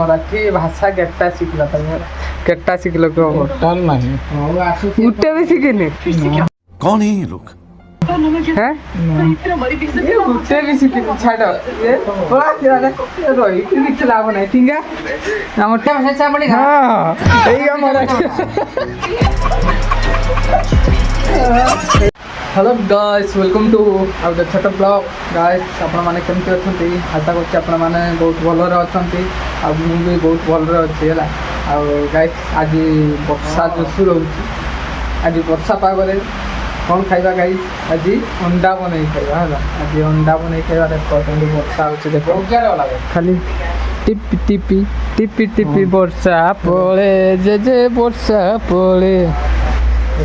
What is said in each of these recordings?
मराठी भाषा केटा शिकला केटा शिकल टोटल नहीं गुटे भी शिखिनी कौन है ये लोग? हैं ये गुटे भी शिखिनी छाड़ ये रही କିଛି ଲାଭ ନାହିଁ ଠିକ ଆମ ଭାଷା ପଢି ହଁ ଏଇକା ମରାठी हेलो गाइस वेलकम टू आउ द छोट ब्लॉग गाइस आपण माने केमती अछंती आशा करछि आपण माने बहुत भलरे अछंती आ मु भी बहुत भलरे अछि हला आ गाइस आज वर्षा जोसु रहउछि आज वर्षा पागरे कोन खाइबा गाइस आज अंडा बनै खाइबा हला आज अंडा बनै खाइबा देखो केमती वर्षा होछि देखो क्यारे लागे खाली टिपी टिपी टिपी टिपी वर्षा पड़े जे वर्षा पड़े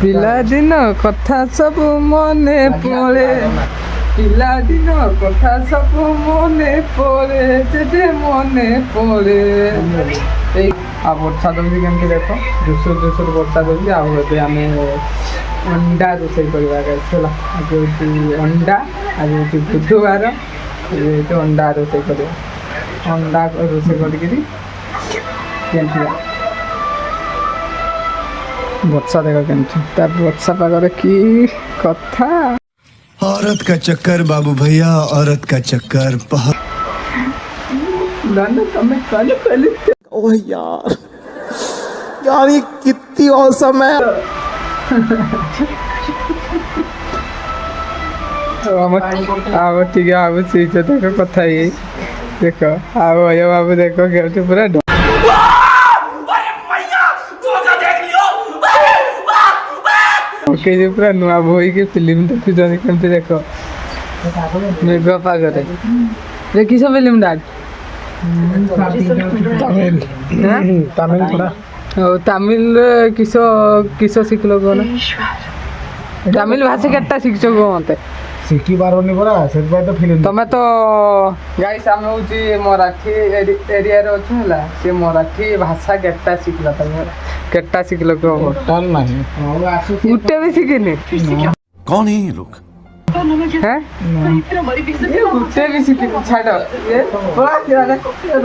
पिलादिन कथा सब मने पड़े पिलादिन कथा सब मने पड़े जे मने पड़े आ वर्षा दौड़ी केमती देख जोसुर जोसुर वर्षा दौड़ी आए आम अंडा रोषे करवा गला आज हूँ अंडा आज हूँ बुधवार अंडा रोषे कर अंडा रोषे करी वर्षा देख केमती वर्षा पागरे की कथा औरत का चक्कर बाबू भैया, औरत का चक्कर तमें कल कल ओह यार ये कितनी औसम है। आओ ठीक है आओ सीधे देखो कथा ये देखो आओ अयो बाबू देखो केमती पूरा पूरा नुआ बोई के फिल्म देखुଛନ୍ତି କେମିତି ଦେଖ ମେଘ ପାଗରେ ଦେଖିଛ ଫିଲ୍ମ ଟା तमिल थोड़ा ତାମିଲ କିସ କିସ ଶିଖିଲ କଣ ତାମିଲ ଭାଷା କେଟା ଶିଖିଛ କହ ମତେ सिटी बारोनी परा से तो फिल्म ତମେ ତ ଗାଇସ୍ ଆମେ ହଉଛି ମରାठी ଏରିଆରେ ଅଛୁ ହେଲା ସେ ମରାठी ଭାଷା କେଟା ଶିଖିଲା ତମେ କେଟା ଶିଖିଲ କହ टोटल नहीं ଗୁଟେ ବି ଶିଖିନି कौन है ये लोग? हैं ये गुटे भी शिखिनी छाड़ ये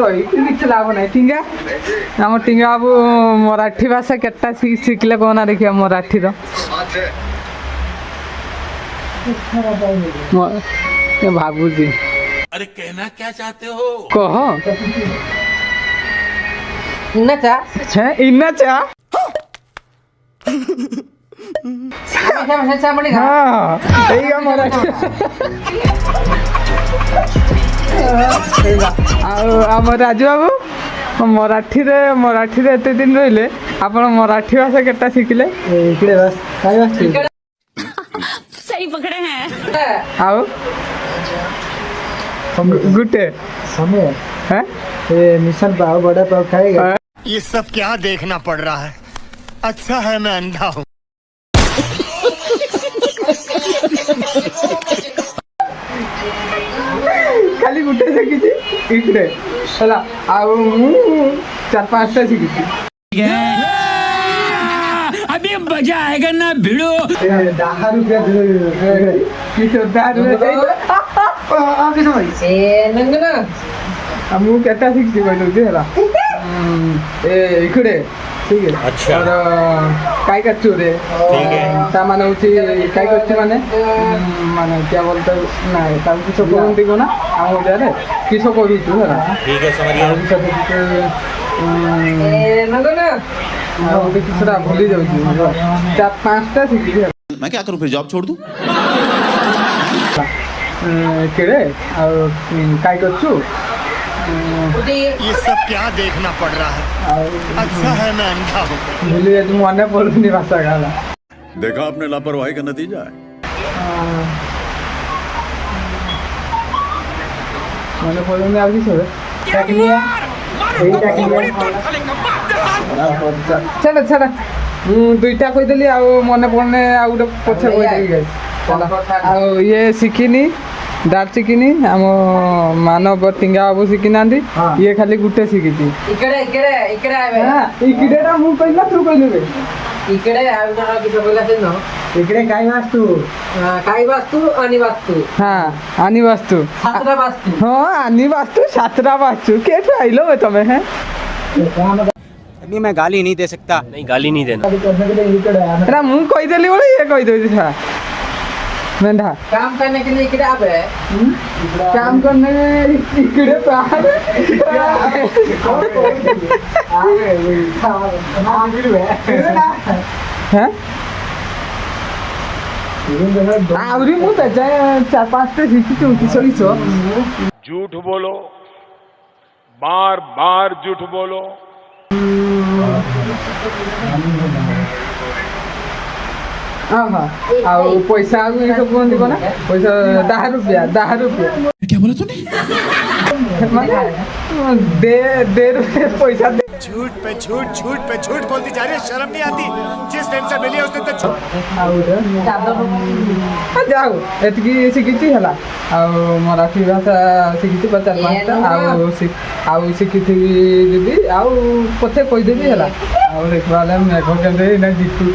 रही କିଛି ଲାଭ ନାହିଁ ଠିକ ଆମ ଟିଙ୍ଗା ବାବୁ ମରାठी ଭାଷା କେଟା ଶିଖିଲେ କହନା ଦେଖିବା ମରାଠୀର ଭାବୁଛି अरे कहना क्या चाहते हो? कह इन्ना चा हैं इन्ना चा भाषा पढ़ी हाँ एइगा मराठी आम राजू बाबू मराठी एते दिन रहिले आपण मराठी भाषा केटा शिखिले सही पकड़े हैं आओ गुटे समय हैं ये मिशन पाव बड़ा पाव खाएगा ये सब क्या देखना पड़ रहा है? अच्छा है मैं अंधा हूँ। खाली गुटे शिखिছি इकडे ହେଲା ଆଉ ମୁଁ 4-5ଟା ଶିଖିଛି अभी मजा आएगा ना भिड़ो 10 रुपया କି ସଦାରୁ ए नंगना ମୁଁ କେଟା ଶିଖିଛି କହିଦେଉଛି ହେଲା ଏ इकडे ठीक है अच्छा। और काय करଛୁ रे ତା ମାନେ ହଉଛି काय करଛୁ ମାନେ ମାନେ क्या बोलते ନା ତାକୁ କିସ କରନ୍ତି କୋନା ଆମ ଓଡ଼ିଆରେ କିସ କରୁଛୁ ହେଲା ठीक है समझ ଆଉ କିସ କରୁଛୁ ए नंगना ଆଉ ଗୋଟେ କିଛିଟା ଭୁଲି ଯାଉଛି 4-5ଟା ଶିଖିଛି ହେଲା मैं क्या करूं फिर जॉब छोड़ दूं? କେଡ଼େ ଆଉ काय करଛୁ ये सब क्या देखना पड़ रहा है? अच्छा है मैं अंधा हूँ। ଭୁଲି ଯାଉଛି ମନେ ପଡୁନି ଭାଷା ହେଲା देखा आपने लापरवाही का नतीजा है। ମନେ ପଡୁନି ଆଉ କିଛି ଛାଡ଼ ଛାଡ଼ ମୁଁ 2ଟା କହିଦେଲି ଆଉ ମନେ ପଡୁନି ଆଉ ଗୋଟେ ପଛେ କହିଦେବି ଗାଇସ୍ ଆଉ ଇଏ ଶିଖିନି दाल चिकिनी आम मानव टिंगा बाबू शिखी ना ये खाली गुटे शिखी इकडे इकडे इकडे आवे इकडेटा मु कहला तू कहलु रे इकडे आयोजन किती पहिला असेल ना इकडे काय वाचतो काही वास्तू आणि वास्तू हा आणि वास्तू 17 वास्तू ହଁ ଆନି ବାସ୍ତୁ ସାତଟା ବାସ୍ତୁ କେଠୁ ଆଇଲ ବେ ତମେ ହେଁ अभी मैं गाली नहीं दे सकता। नहीं गाली नहीं देना। करने के लिए इकडे आना ଏଟା ମୁଁ କହିଦେଲି ବୋଲି ଇଏ କହିଦେଉଛି ଶଳା ମେଣ୍ଢା काम करने के लिए इकडे आप है काम करने इकडे बाहर हैं ଆହୁରି ମୁଁ ତ ଯାଏ 4-5ଟା ଶିଖିଛୁ କିଶୋରୀ ସହ झूठ बोलो बार बार झूठ बोलो ହଁ ହଁ ଆଉ ପଇସା ଆଉ ଏ ସବୁ କୁହନ୍ତି କଣ ପଇସା 10 रुपया क्या बोला तूने ମାନେ ଦେ रुपये पैसा दे झूठ पे झूठ बोलती जा रही है शर्म नहीं आती जिस दिन से मिली है उस दिन तक ଆଉ ଯାଉ ଏତିକି ଶିଖିଛି ହେଲା ଆଉ ମରାଠୀ ଭାଷା ଶିଖିଛି 4-5ଟା ଆଉ ଶିଖିଥିବି ଯଦି ଆଉ ପଛେ କହିଦେବି ହେଲା ଆଉ ଦେଖିବା ହେଲେ ମେଘ କେମିତି ନା ଜିତୁ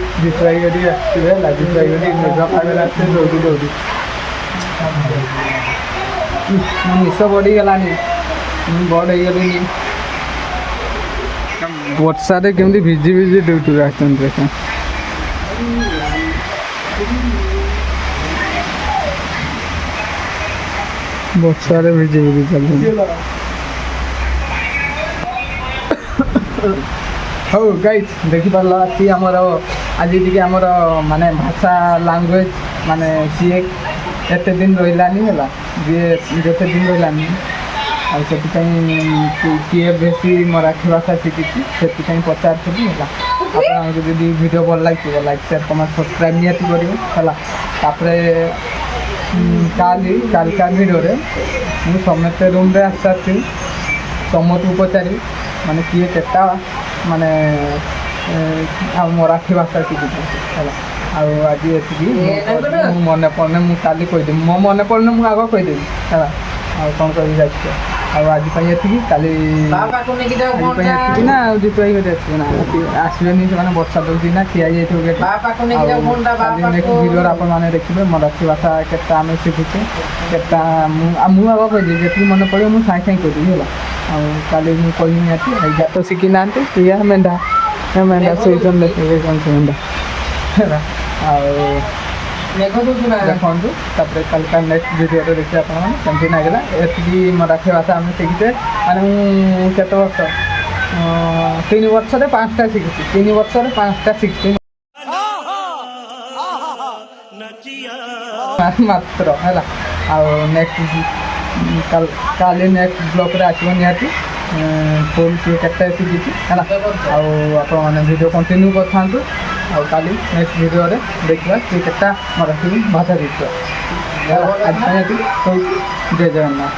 ଭାଇ କରି ଆସିବେ ହେଲା ଜିତୁ ଭାଇ କରି ମେଘ ପାଗରେ ଆସିବେ ଦୌଡ଼ି ନିଶ ବଢ଼ିଗଲାଣି ମୁଁ ବଡ଼ ହେଇଗଲିଣି ବର୍ଷାରେ କେମିତି ଭିଜି ଡ୍ୟୁଟିରୁ ଆସିଛନ୍ତି ଦେଖ ବର୍ଷାରେ ଭିଜି ଚାଲୁଛନ୍ତି ହଉ ଗାଇସ୍ ଦେଖିପାରିଲ ଆଜି ଆମର ଆଜି ଟିକେ ଆମର ମାନେ ଭାଷା ଲାଙ୍ଗୁଏଜ୍ ମାନେ କିଏ ଏତେ ଦିନ ରହିଲାନି ହେଲା ଯିଏ ଯେତେ ଦିନ ରହିଲାନି ଆଉ ସେଥିପାଇଁ କିଏ ବେଶୀ ମରାଠୀ ଭାଷା ଶିଖିଛି ସେଥିପାଇଁ ପଚାରୁଥିଲି ହେଲା ଆପଣଙ୍କୁ ଯଦି ଭିଡ଼ିଓ ଭଲ ଲାଗିଥିବ ଲାଇକ୍ ସେୟାର କମେଣ୍ଟ ସବସ୍କ୍ରାଇବ୍ ନିହାତି କରିବେ ହେଲା ତାପରେ କାଲିକା ଭିଡ଼ିଓରେ ମୁଁ ସମସ୍ତେ ରୁମ୍ରେ ଆସିସାରିଛି ସମସ୍ତଙ୍କୁ ପଚାରିବି ମାନେ କିଏ କେତେ ମାନେ ଆଉ ମରାଠୀ ଭାଷା ଶିଖିଛନ୍ତି ହେଲା ଆଉ ଆଜି ଏତିକି ମୁଁ ମନେ ପଡ଼ୁନି ମୁଁ କାଲି କହିଦେବି ମୋ ମନେ ପଡ଼ୁନି ମୁଁ ଆଗ କହିଦେବି ହେଲା ଆଉ କ'ଣ କହିବି ଯାଇଥିବ ଆଉ ଆଜି ପାଇଁ ଏତିକି କାଲି बाबा को लेके जाओ ଆଜି फोन ପାଇଁ ଏତିକି ନା ଆଉ ଜିତୁ ଭାଇ କରି ଆସିବେ ନା ଆସିବେନି ସେମାନେ ବର୍ଷା ଦେଉଛି ନା ଠିଆ ହେଇଯାଇଥିବ ଗେଟ୍ बाबा को लेके जाओ फोन କାଲି बाबा ନେକ୍ସଟ को ଭିଡ଼ିଓରେ ଆପଣମାନେ ଦେଖିବେ ମରାଠୀ ଭାଷା କେତେ ଆମେ ଶିଖୁଛୁ କେତେ ମୁଁ ଆଗ କହିଦେବି ଯେତିକି ମନେ ପଡ଼ିବ ମୁଁ ସାଙ୍ଗେ ସାଙ୍ଗେ କହିଦେବି ହେଲା ଆଉ କାଲି ମୁଁ କହିବି ନିହାତି ଏଇଟା ତ ଶିଖିନାହାନ୍ତି ଇଏ ମେଣ୍ଢା ଶୋଇଛନ୍ତି ଦେଖିବେ କ'ଣ ମେଣ୍ଢା ହେଲା ଆଉ देखो तो सुना ଦେଖନ୍ତୁ ତାପରେ କାଲିକା ନେକ୍ସଟ ଭିଡ଼ିଓରେ ଦେଖିବେ ଆପଣମାନେ କେମିତି ଲାଗିଲା ଏତିକି ମରାଠୀ ଭାଷା ଆମେ ଶିଖିଛେ ମାନେ ମୁଁ କେତେ ବର୍ଷ 3 ବର୍ଷରେ 5ଟା ଶିଖିଛି 3 ବର୍ଷରେ 5ଟା ଶିଖିଛି ମାତ୍ର ହେଲା ଆଉ ନେକ୍ସଟ କାଲି ନେକ୍ସଟ ବ୍ଲଗ୍ରେ ଆସିବ ନିହାତି ଫୁଲ୍ କିଏ କେତେ ଶିଖିଛି ହେଲା ଆଉ ଆପଣମାନେ ଭିଡ଼ିଓ କଣ୍ଟିନ୍ୟୁ କରିଥାନ୍ତୁ ଆଉ କାଲି ନେକ୍ସଟ ଭିଡ଼ିଓରେ ଦେଖିବା କିଏ କେତେ ମରାଠୀ ଭାଷା ଶିଖିବ ଆଜି ପାଇଁ ଏତିକି ଜୟ ଜଗନ୍ନାଥ।